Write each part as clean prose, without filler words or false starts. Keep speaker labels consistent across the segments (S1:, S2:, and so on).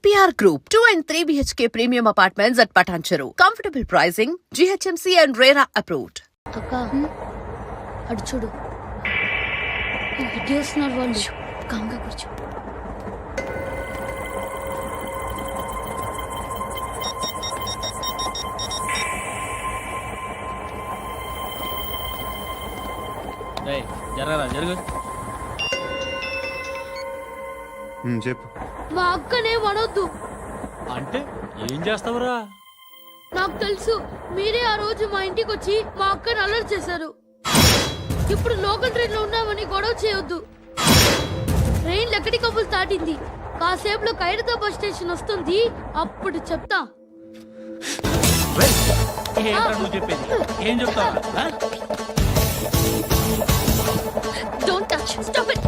S1: EPR Group, 2 and 3 BHK premium apartments at Patancheru. Comfortable pricing, GHMC and RERA approved.
S2: అక్క అడు చూడు ఇటు వస్తున్నారు వాళ్ళు. కాంగా కూర్చో.
S3: జరగరా జరుగు.
S4: చెప్పు.
S2: మా అక్కనే వనొద్దు
S3: అంటే ఏం చేస్తావురా?
S2: నాకు తెలుసు. మీరే ఆ రోజు మా ఇంటికి వచ్చి మా అక్కని అల్లరి చేశారు. ఇప్పుడు లోకల్ ట్రైన్ లో ఉన్నామని గొడవ చేయొద్దు. ట్రైన్ లక్కడి కబుల్ దాటింది. కాసేపులో ఖైరతాబాద్ స్టేషన్ వస్తుంది. అప్పుడు చెప్తా.
S3: నువ్వు చెప్పేది ఏం చెప్తావా?
S2: Don't touch. Stop it.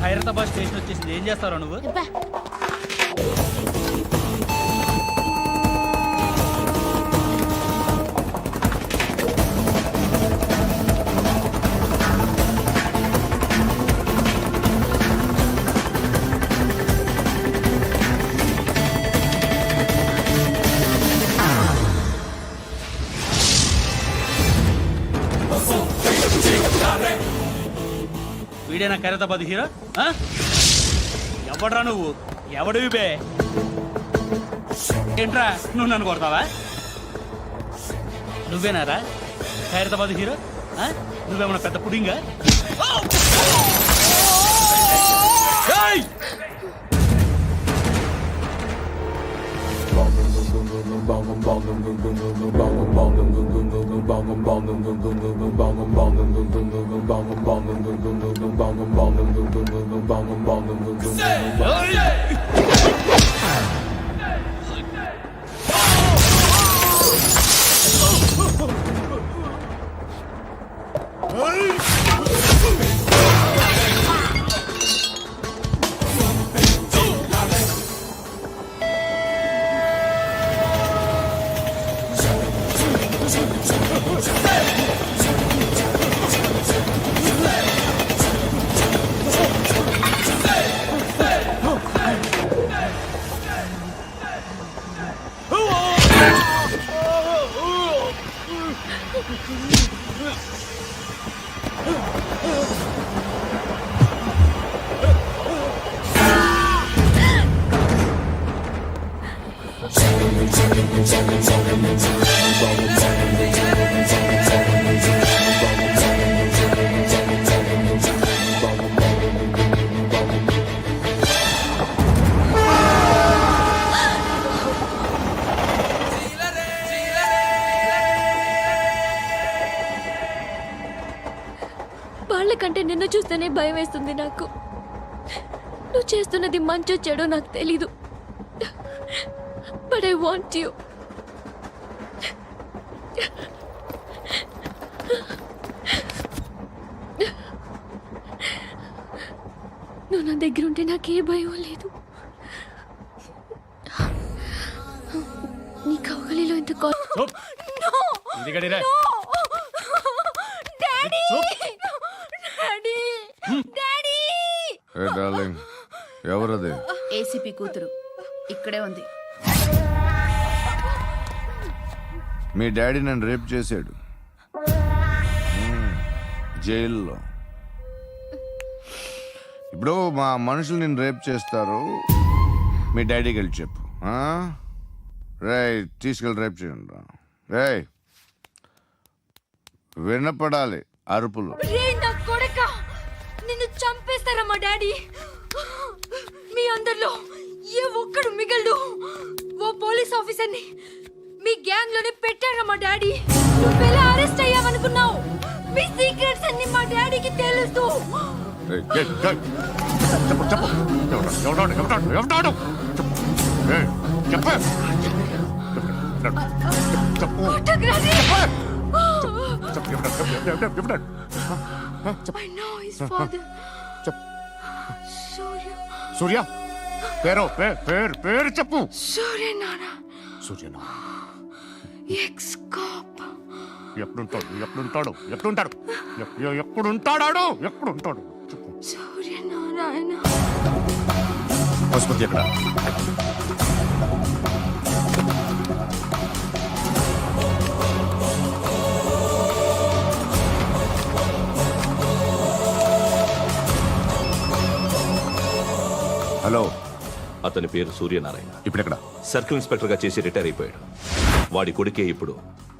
S3: Khairatabad station వచ్చేసింది. ఏం చేస్తావు నువ్వు? వీడేనా ఖైరతాబాద్ హీరో? ఎవడరా నువ్వు? ఎవడివి బే? ఏంట్రా నువ్వు నన్ను కొడతావా? నువ్వేనారా ఖైరతాబాద్ హీరో? నువ్వేమన్నా పెద్ద పుడింగా?
S2: వాళ్ళకంటే నిన్ను చూస్తేనే భయం వేస్తుంది నాకు. నువ్వు చేస్తున్నది మంచో చెడో నాకు తెలీదు. But I want you. నువ్వు నా దగ్గర ఉంటే నాకే భయం లేదు. నీ కౌగలిలో ఇంత
S4: ఎవరది?
S1: ఏసీపీ కూతురు ఇక్కడే ఉంది.
S4: మీ డాడీ నన్ను రేప్ చేశాడు జైల్లో. ఇప్పుడు మా మనుషులు నిన్ను రేప్ చేస్తారు. మీ డాడీకి వెళ్ళి చెప్పు. రేయ్ తీసుకెళ్ళి రేప్ చేయండి. రేయ్ వినపడాలి అరుపులు.
S2: నిన్ను చంపేస్తారా మా డాడీ? మీ అందరిలో ఏ ఒక్కడు మిగలడు. ఓ పోలీస్ ఆఫీసర్ని మీ గ్యాంగ్ లోనే పెట్టారా మా డాడీ? నువ్వెలా అరెస్ట్ అయ్యావనుకున్నావు? మీ సీక్రెట్స్ అన్ని మా డాడీకి తెలుసు. I know his father.
S4: సూర్య పేరు చెప్పు.
S2: సూర్య నాన్న.
S4: సూర్య
S2: ఎక్స్ కాప్.
S4: ఎప్పుడుంటాడు
S2: సూర్యనారాయణ
S4: పశుపతి ఎక్కడ? హలో,
S5: అతని పేరు సూర్యనారాయణ.
S4: ఇప్పుడు ఎక్కడ?
S5: సర్కిల్ ఇన్స్పెక్టర్ గా చేసి రిటైర్ అయిపోయాడు. వాడి కొడుకే ఇప్పుడు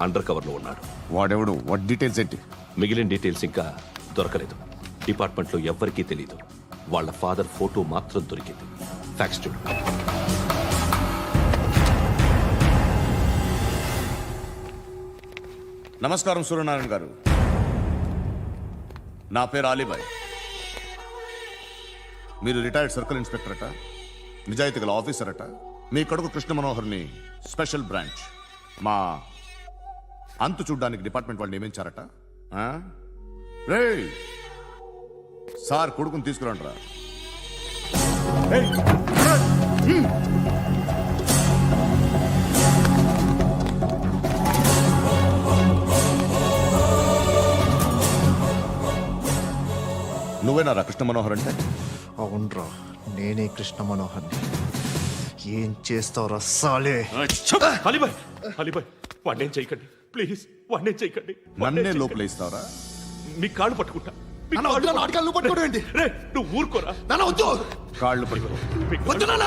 S5: అండర్ కవర్ లో ఉన్నాడు.
S4: వాడెవడు? వాట్ డీటెయిల్స్ ఏంటి?
S5: మిగిలిన డీటెయిల్స్ ఇంకా దొరకలేదు. డిపార్ట్మెంట్ లో ఎవ్వరికీ తెలియదు. వాళ్ళ ఫాదర్ ఫోటో మాత్రం దొరికింది. ఫ్యాక్స్ చూడు.
S4: నమస్కారం సూర్యనారాయణ గారు. నా పేరు అలీబాయ్. మీరు రిటైర్డ్ సర్కిల్ ఇన్స్పెక్టర్ అట, నిజాయితీ గల ఆఫీసర్ అట. మీ కొడుకు కృష్ణ మనోహర్ని స్పెషల్ బ్రాంచ్ మా అంతు చూడ్డానికి డిపార్ట్మెంట్ వాళ్ళు నియమించారట. ఆ? రేయ్ సార్, కొడుకుని తీసుకురండి రా. నువ్వేనా కృష్ణ మనోహర్ అంటే?
S6: అవునరా, నేనే కృష్ణ మనోహర్ని. ఏం చేస్తావురా సాలే?
S5: అలీబాయ్, అలీబాయ్, వాడినేం చేయకండి ప్లీజ్, వాడినేం చేయకండి.
S4: నన్నే లోపలేస్తావరా?
S5: మీ కాళ్ళు పట్టుకుంటా. మీ
S6: నాన్న వద్దు, నాటకాలు నువ్వు పట్టుకోవడం ఏంటి?
S5: రే, నువ్వు ఊరుకోరా.
S6: నాన్న వద్దు,
S4: కాళ్ళు పట్టుకో.
S5: మీ
S6: వద్దు నాన్న,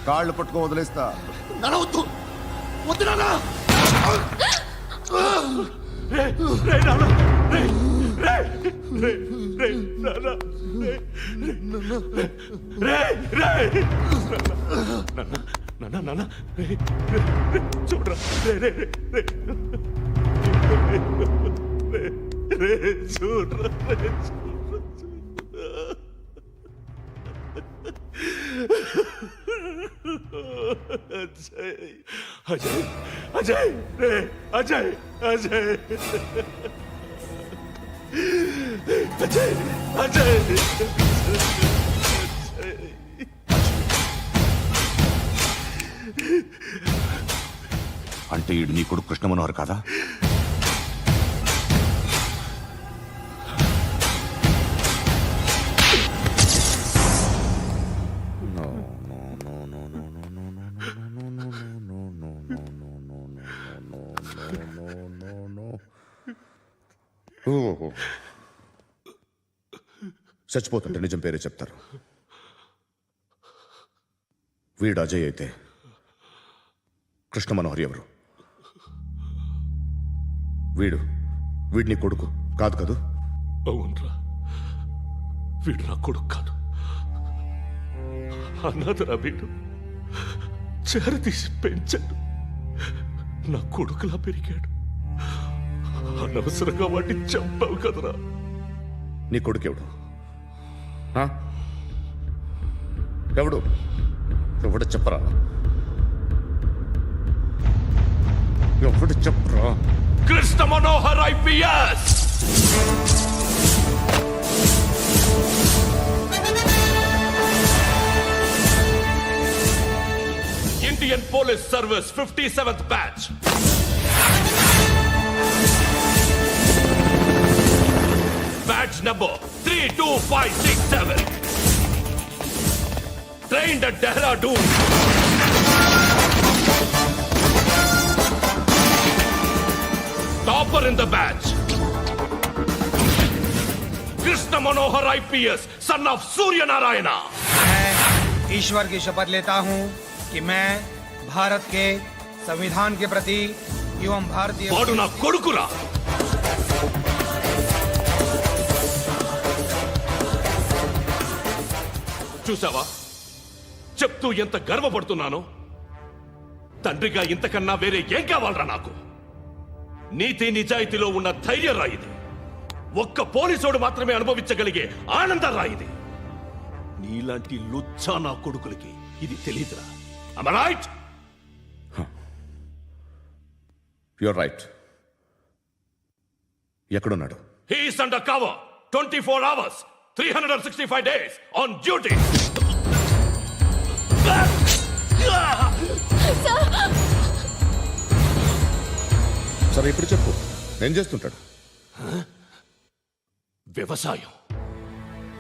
S4: కాళ్ళు పట్టుకో, వదిలేస్తా.
S6: నాన్న వద్దు, వద్దు నాన్న.
S5: రే, రే, నాన్న, రే, రే, రే, రే, నాన్న, రే, రే, రే, నాన్న, నాన్న, రే, రే, రే, చూడరా, రే, రే, రే, రే, రే, రే, చూడరా, రే, అజయ్, అజయ్, అజయ్, రే, అజయ్, అజయ్, అజయ్, అజయ్,
S4: అంటే ఈడు నీ కొడుకు కృష్ణ మనోహర్ కాదా? చచ్చిపోతుంటే నిజం పేరే చెప్తారు. వీడు అజయ్ అయితే కృష్ణ మనోహర్ ఎవరు? వీడిని కొడుకు కాదు కదూ?
S5: అవునరా, వీడు నా కొడుకు కాదు, అనాథరా. వీడు చేరదీసి పెంచాడు, నా కొడుకులా పెరిగాడు. అనవసరంగా వాడిని చంపావు కదరా.
S4: నీ కొడుకెవడు? ఆ? ఎవడు? ఎవడు చెప్పరా? ఎవడు చెప్పరా?
S5: Krishna Manohar IPS. Indian police service 57th batch. Badge number 32567. Trained at Dehradun. Topper in the batch. Krishna Manohar IPS, son of Surya Narayana.
S7: मैं ईश्वर की शपथ लेता हूँ कि मैं भारत के संविधान के प्रति एवं भारतीय
S5: వాడు నా కొడుకురా. చూసావా, చెప్తూ ఎంత గర్వపడుతున్నానో. తండ్రిగా ఇంతకన్నా వేరే ఏం కావాలరా నాకు? నీతి నిజాయితీలో ఉన్న ధైర్యం రా ఇది. ఒక్క పోలీసోడు మాత్రమే అనుభవించగలిగే ఆనందం రా ఇది. నీలాంటి లుచ్చా నా కొడుకులకి ఇది తెలీదురా. Am I right?
S4: You're right. ఎక్కడున్నాడు?
S5: He is under cover 24 hours 365 days on duty.
S4: సరే ఇప్పుడు చెప్పు, ఏం చేస్తుంటాడు?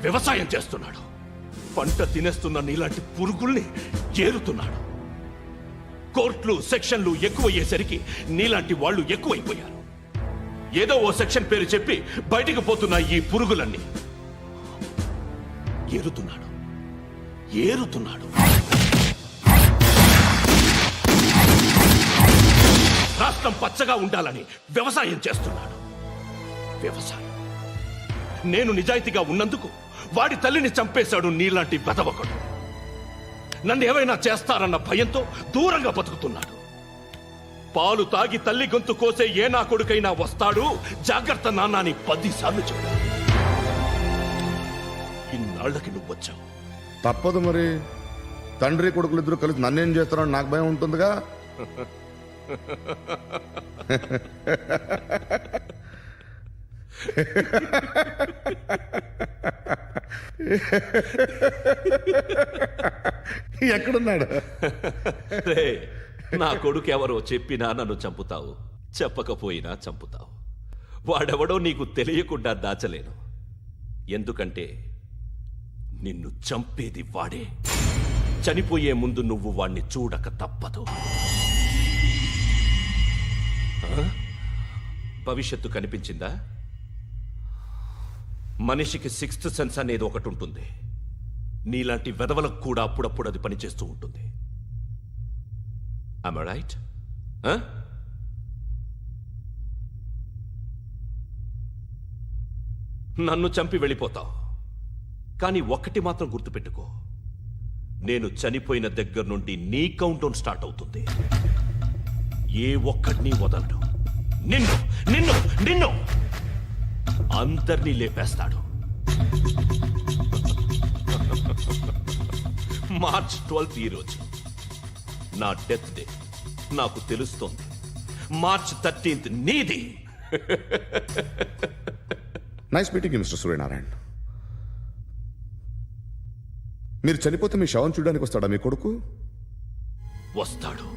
S5: వ్యవసాయం చేస్తున్నాడు. పంట తినేస్తున్న నీలాంటి పురుగుల్ని ఏరుతున్నాడు. కోర్టులు సెక్షన్లు ఎక్కువయ్యేసరికి నీలాంటి వాళ్ళు ఎక్కువైపోయారు. ఏదో ఓ సెక్షన్ పేరు చెప్పి బయటికి పోతున్న ఈ పురుగులన్నీ ఏరుతున్నాడు. రాష్ట్రం పచ్చగా ఉండాలని వ్యవసాయం చేస్తున్నాడు. నేను నిజాయితీగా ఉన్నందుకు వాడి తల్లిని చంపేశాడు నీలాంటి వెధవకుడు. నన్ను ఏమైనా చేస్తారన్న భయంతో దూరంగా బతుకుతున్నాడు. పాలు తాగి తల్లి గొంతు కోసే ఏ నా కొడుకైనా వస్తాడు, జాగ్రత్త నాన్న అని 10 సార్లు చెప్పాడు. ఇన్నాళ్లకి నువ్వు వచ్చావు.
S4: తప్పదు మరి. తండ్రి కొడుకులు ఇద్దరు కలిసి నన్నేం చేస్తారని నాకు భయం ఉంటుందిగా. ఎక్కడున్నాడు?
S5: రే, నా కొడుకు ఎవరో చెప్పినా నన్ను చంపుతావు, చెప్పకపోయినా చంపుతావు. వాడెవడో నీకు తెలియకుండా దాచలేను. ఎందుకంటే నిన్ను చంపేది వాడే. చనిపోయే ముందు నువ్వు వాణ్ణి చూడక తప్పదు. భవిష్యత్తు కనిపించిందా? మనిషికి 6th సెన్స్ అనేది ఒకటి ఉంటుంది. నీలాంటి వెధవలకు కూడా అప్పుడప్పుడు అది పనిచేస్తూ ఉంటుంది. Am I right? నన్ను చంపి వెళ్ళిపోతావు. కానీ ఒక్కటి మాత్రం గుర్తుపెట్టుకో, నేను చనిపోయిన దగ్గర నుండి నీ కౌంటౌన్ స్టార్ట్ అవుతుంది. ఏ ఒక్కడిని వదలడు. నిన్ను అందరినీ లేపేస్తాడు. మార్చ్ 12 ఈ రోజు నా డెత్ డే. నాకు తెలుస్తోంది. మార్చ్ 13 నీది.
S4: Nice meeting mister Suryanarayana. మీరు చనిపోతే మీ శవం చూడడానికి వస్తాడా మీ కొడుకు?
S5: వస్తాడు.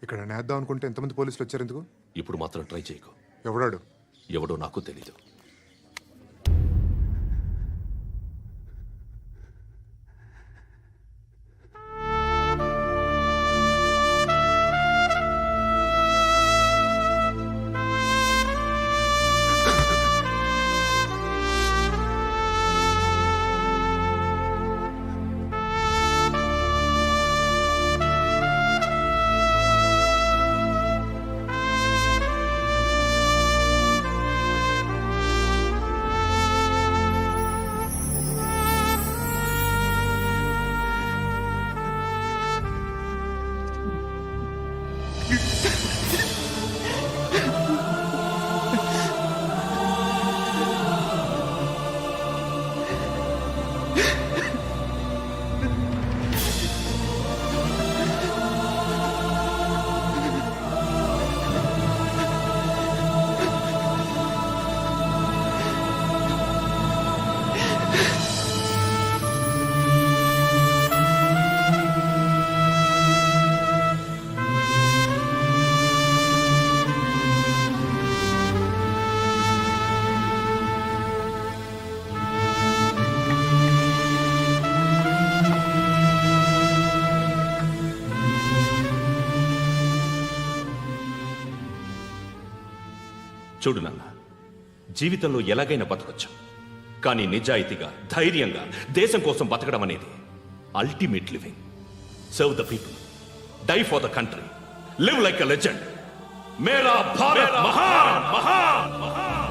S6: ఇక్కడ నేద్దాం అనుకుంటే ఎంతమంది పోలీసులు వచ్చారు ఎందుకు?
S5: ఇప్పుడు మాత్రం ట్రై చేయకు.
S6: ఎవడాడు?
S5: ఎవడో నాకు తెలీదు. చూడు నాన్న, జీవితంలో ఎలాగైనా బతకొచ్చు. కానీ నిజాయితీగా, ధైర్యంగా దేశం కోసం బతకడం అనేది ultimate living. Serve the people, die for the country, live like a legend. మేరా భారత్ మహాన్ మహాన్ మహాన్.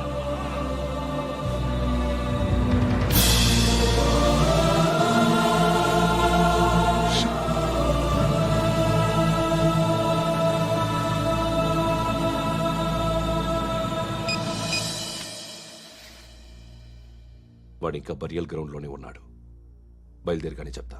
S5: వాడు ఇంకా బరియల్ గ్రౌండ్లోనే ఉన్నాడు. బయలుదేరగానే చెప్తా.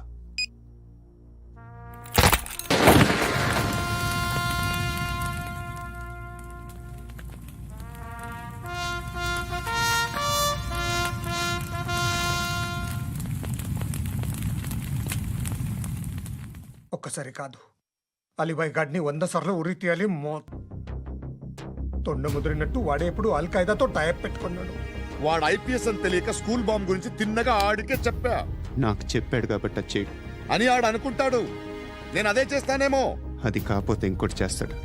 S7: ఒక్కసారి కాదు, అలీబాయ్ గాడిని 100 సార్లు ఉరి తీయాలి. తొండ ముదిరినట్టు వాడే ఎప్పుడు అల్ఖాయిదాతో టైప్ పెట్టుకున్నాడు.
S4: వాడు ఐపీఎస్ అని తెలియక స్కూల్ బాంబ్ గురించి తిన్నగా ఆడికే చెప్పా
S8: నాకు చెప్పాడు కాబట్టి అది చేయడు.
S4: అని ఆడు అనుకుంటాడు. నేను అదే చేస్తానేమో.
S8: అది కాకపోతే ఇంకోటి చేస్తాడు.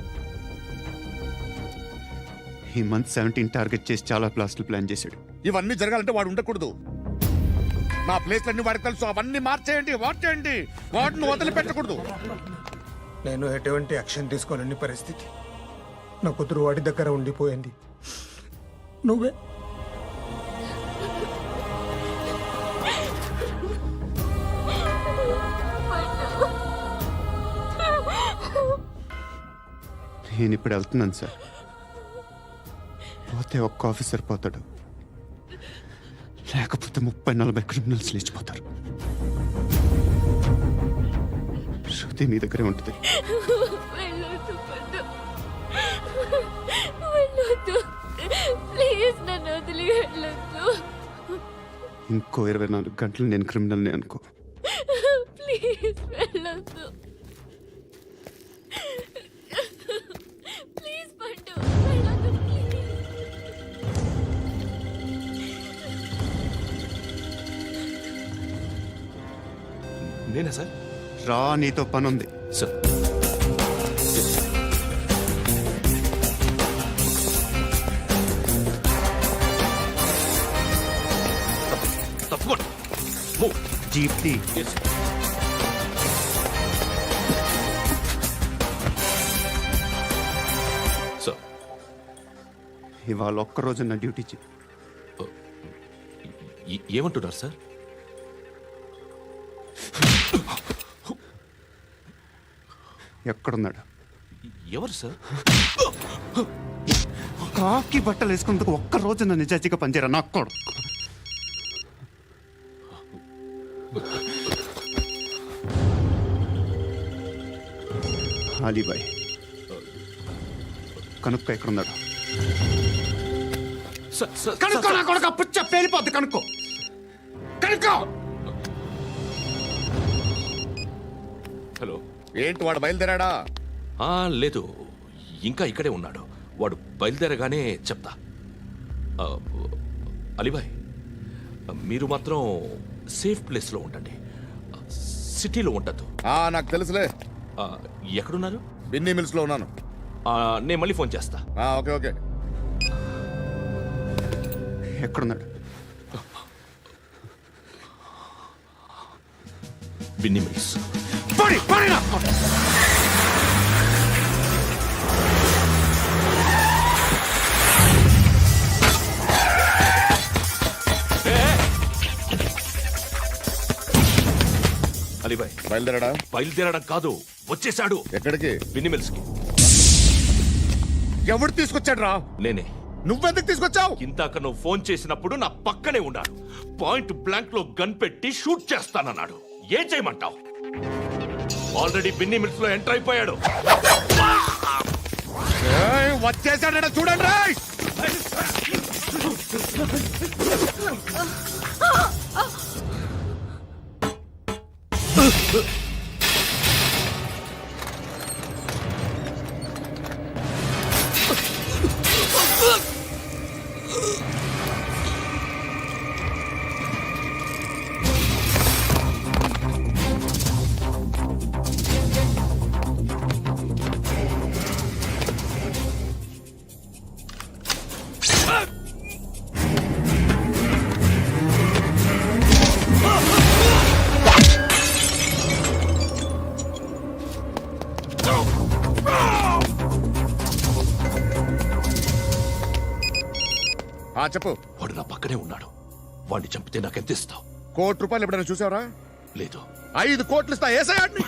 S8: ఈ మంత్ 17 టార్గెట్ చేసి చాలా ప్లాస్టులు ప్లాన్ చేశాడు.
S4: ఇవన్నీ జరగాలంటే వాడు ఉండకూడదు. నా ప్లేస్లన్నీ వాడికి తెలుసు. అవన్నీ మార్చేయండి, వార్చేయండి. వాటిని వదిలిపెట్టకూడదు.
S7: నేను ఎటువంటి యాక్షన్ తీసుకోలేని పరిస్థితి. నా కూతురు వాడి దగ్గర ఉండిపోయింది. నువ్వే
S8: నేను ఇప్పుడు వెళ్తున్నాను సార్. పోతే ఒక్క ఆఫీసర్ పోతాడు, లేకపోతే 30-40 క్రిమినల్స్ లేచిపోతారు. శృతి మీ దగ్గరే ఉంటుంది.
S2: ప్లీజ్ నన్ను వదిలి వెళ్ళొద్దు.
S8: ఇంకో 24 గంటలు నేను క్రిమినల్ని అనుకో.
S2: ప్లీజ్ వెళ్ళొద్దు. ప్లీజ్ పండు వెళ్ళొద్దు.
S5: నేనా సార్?
S8: రా, నీతో పని ఉంది.
S5: సార్ తప్పకుండా.
S8: జీప్తి
S5: సార్
S8: ఇవాళ ఒక్కరోజు నా డ్యూటీ చేయి.
S5: ఏమంటున్నారు సార్?
S8: ఎక్కడున్నాడు?
S5: ఎవరు సార్?
S8: కాకి బట్టలు వేసుకున్నందుకు ఒక్కరోజు నా నిజాయితీగా పనిచేయరా నాకు కూడా. అలీబాయ్ కనుక్కో ఎక్కడున్నాడు. కనుక్కో నా కొడుకు పుచ్చ పేలిపోద్ది. కనుక్కో కనుక్కో.
S5: హలో.
S4: ఏంటి వాడు బయలుదేరాడా?
S5: లేదు, ఇంకా ఇక్కడే ఉన్నాడు. వాడు బయలుదేరగానే చెప్తా. అలీబాయ్, మీరు మాత్రం సేఫ్ ప్లేస్లో ఉండండి. సిటీలో ఉండద్దు.
S4: నాకు తెలుసులే.
S5: ఎక్కడున్నారు?
S4: బిన్నీ మిల్స్ లో ఉన్నాను.
S5: నేను మళ్ళీ ఫోన్ చేస్తా.
S4: Okay okay.
S8: ఎక్కడున్నాడు?
S5: బిన్నీ మిల్స్. అలీబాయ్
S4: బయలుదేరాడా?
S5: బయలుదేరడం కాదు, వచ్చేశాడు.
S4: ఎక్కడికి?
S5: బిన్నీ మిల్స్ కి.
S4: ఎవడు తీసుకొచ్చాడు రా?
S5: నేనే.
S4: నువ్వెందుకు తీసుకొచ్చావు?
S5: ఇందాక నువ్వు ఫోన్ చేసినప్పుడు నా పక్కనే ఉన్నాడు. పాయింట్ బ్లాంక్ లో గన్ పెట్టి షూట్ చేస్తానన్నాడు. ఏం చేయమంటావు? ఆల్రెడీ బిన్నీ మిల్స్ లో ఎంటర్ అయిపోయాడు.
S4: వచ్చేసాడ చూడండి రా. చెప్పు.
S5: వాడు నా పక్కనే ఉన్నాడు. వాడిని చంపితే నాకెంత ఇస్తావు?
S4: ₹1,00,00,000 ఎప్పుడైనా చూసావరా?
S5: లేదు.
S4: 5 కోట్లు ఇస్తా. ఏసయాడిని.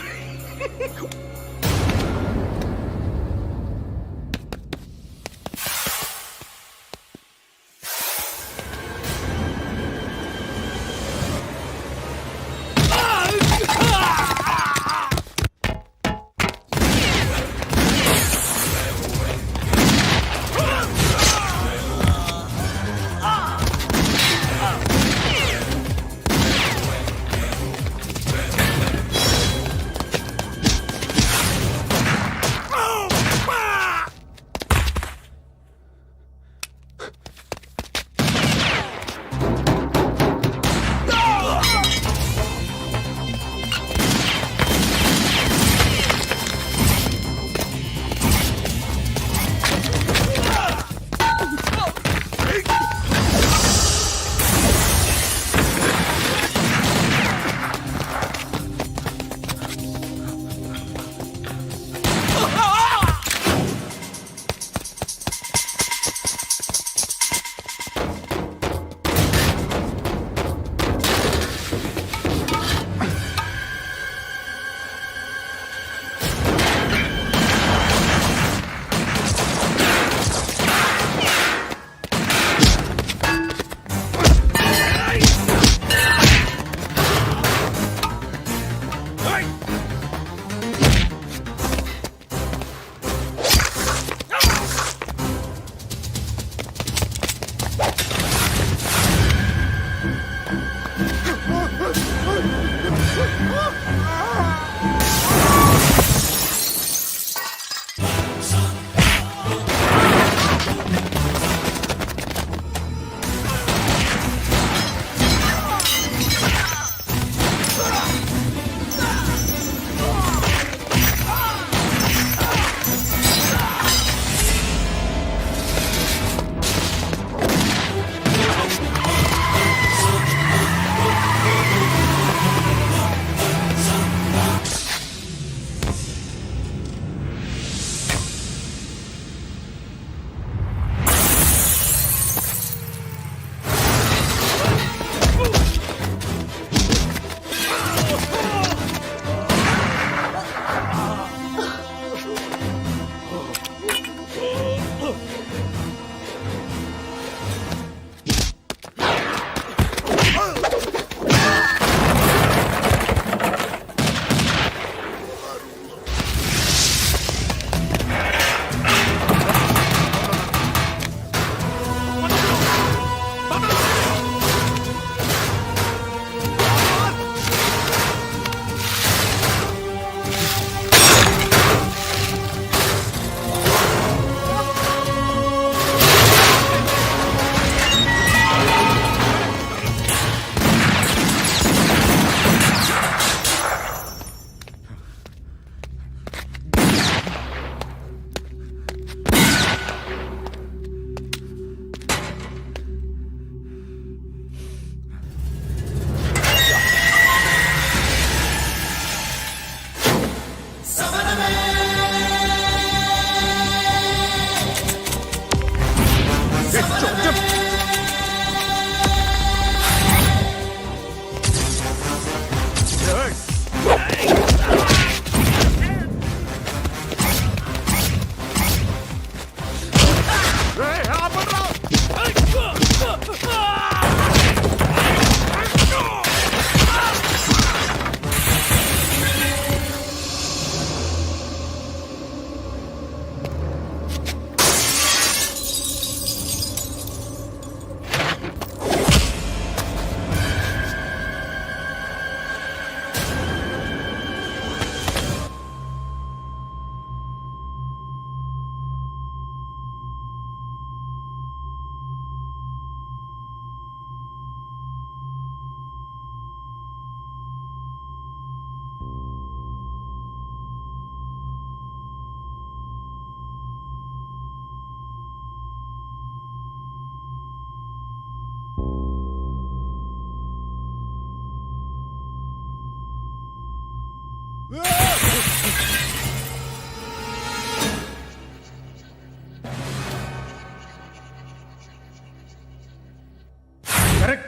S7: కరెక్ట్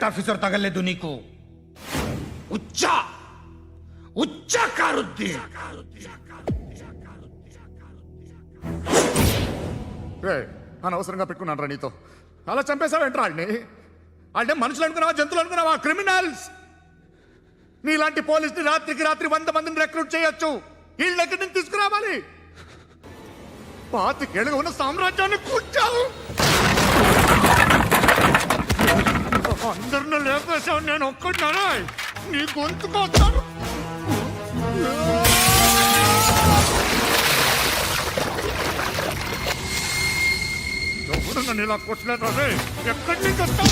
S7: ఆఫీసర్ తగలేదు నీకు. ఉచ్చా ఉచ్చా కారుద్ది.
S4: అనవసరంగా పెట్టుకున్నాను రా నీతో. అలా చంపేశావేంట్రా వాళ్ళని? అంటే మనుషులు అనుకున్నావా, జంతువులు అనుకున్నావా? క్రిమినల్స్. నీలాంటి పోలీసుని రాత్రికి రాత్రి 100 మందిని రిక్రూట్ చేయొచ్చు. వీళ్ళ దగ్గర నుంచి తీసుకురావాలి. 25 ఏళ్ళుగా ఉన్న సామ్రాజ్యాన్ని కూర్చావు. అందరిని లేపేశావు, నేను ఒక్కడినారా? నీ గొంతుకొస్తాను. ఎవరు నన్ను ఇలా కొట్టలేదా? ఎక్కడి నుంచి వస్తావు?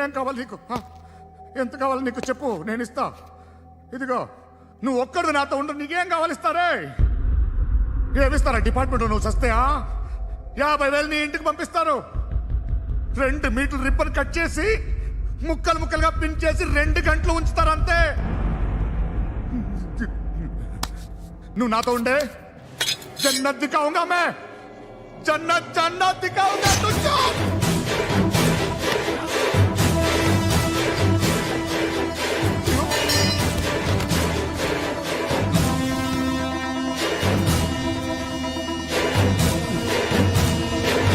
S4: ఏం కావాలి నీకు? ఎంత కావాలి నీకు చెప్పు, నేను ఇస్తా. ఇదిగో నువ్వు ఒక్కడు నాతో ఉండు. నీకేం కావాలి ఇస్తారే? ఏమిస్తారా డిపార్ట్మెంట్? నువ్వు చస్తేయా 50,000 నీ ఇంటికి పంపిస్తారు. 2 మీటర్లు రిబ్బన్ కట్ చేసి ముక్కలు ముక్కలుగా పిన్ చేసి 2 గంటలు ఉంచుతారు అంతే. నువ్వు నాతో ఉండే జన్నత్ దిఖాऊंगा मैं, जन्नत जन्नत दिखाऊंगा तुझको.